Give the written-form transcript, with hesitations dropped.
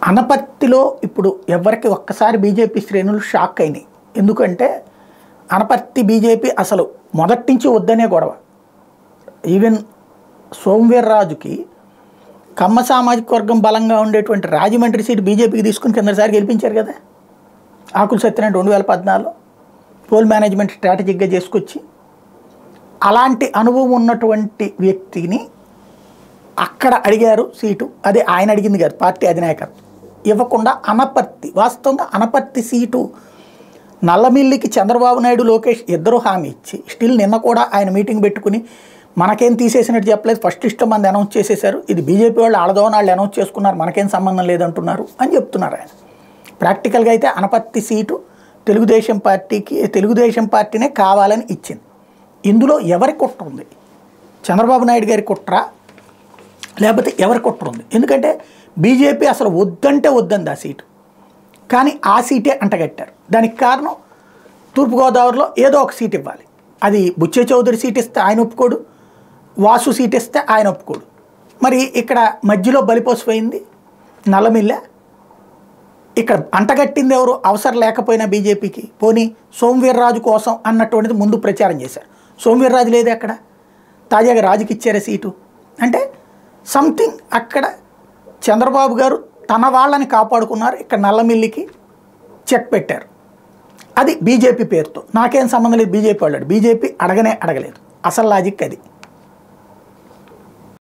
అనపర్తిలో ఇప్పుడు ఎవరికి ఒక్కసారి బీజేపీ శ్రేణులు షాక్ అయినాయి. ఎందుకంటే అనపర్తి బీజేపీ అసలు మొదటి నుంచి వద్దనే గొడవ. ఈవెన్ సోమవీర్రాజుకి కమ్మ సామాజిక వర్గం బలంగా ఉండేటువంటి రాజమండ్రి సీటు బీజేపీకి తీసుకుని కిందసారి గెలిపించారు కదా. ఆకుల సత్యనారాయణ 2014 పోల్ మేనేజ్మెంట్ స్ట్రాటజిక్గా చేసుకొచ్చి అలాంటి అనుభవం ఉన్నటువంటి వ్యక్తిని అక్కడ అడిగారు సీటు. అదే ఆయన అడిగింది కాదు, పార్టీ అధినాయకత్వం ఇవ్వకుండా అనపర్తి, వాస్తవంగా అనపర్తి సీటు నల్లమిల్లికి చంద్రబాబు నాయుడు లోకేష్ ఇద్దరు హామీ ఇచ్చి స్టిల్ నిన్న కూడా ఆయన మీటింగ్ పెట్టుకుని మనకేం తీసేసినట్టు చెప్పలేదు, ఫస్ట్ ఇష్టం మంది అనౌన్స్ చేసేశారు, ఇది బీజేపీ వాళ్ళు ఆడదోన వాళ్ళు అనౌన్స్ చేసుకున్నారు, మనకేం సంబంధం లేదంటున్నారు అని చెప్తున్నారు ఆయన. ప్రాక్టికల్గా అయితే అనపర్తి సీటు తెలుగుదేశం పార్టీనే కావాలని ఇచ్చింది. ఇందులో ఎవరి కుట్ర ఉంది? చంద్రబాబు నాయుడు గారి కుట్ర లేకపోతే ఎవరి కుట్ర ఉంది? ఎందుకంటే బీజేపీ అసలు వద్దంటే వద్దంది ఆ సీటు, కానీ ఆ సీటే అంటగట్టారు. దానికి కారణం తూర్పుగోదావరిలో ఏదో ఒక సీట్ ఇవ్వాలి. అది బుచ్చే చౌదరి సీట్ ఇస్తే ఆయన ఒప్పుకోడు, వాసు సీట్ ఇస్తే ఆయన ఒప్పుకోడు. మరి ఇక్కడ మధ్యలో బలిపోసిపోయింది నల్లమిల్లె. ఇక్కడ అంటగట్టింది ఎవరు? అవసరం లేకపోయినా బీజేపీకి పోనీ సోమవీర్రాజు కోసం అన్నటువంటిది ముందు ప్రచారం చేశారు. సోమవీర్రాజు లేదు అక్కడ, తాజాగా రాజుకి ఇచ్చారే సీటు. అంటే సంథింగ్ అక్కడ చంద్రబాబు గారు తన వాళ్ళని కాపాడుకున్నారు, ఇక్కడ నల్లమిల్లికి చెక్ పెట్టారు. అది బీజేపీ పేరుతో. నాకేం సంబంధం లేదు బీజేపీ వాళ్ళు, బీజేపీ అడగలేదు. అసలు లాజిక్ అది.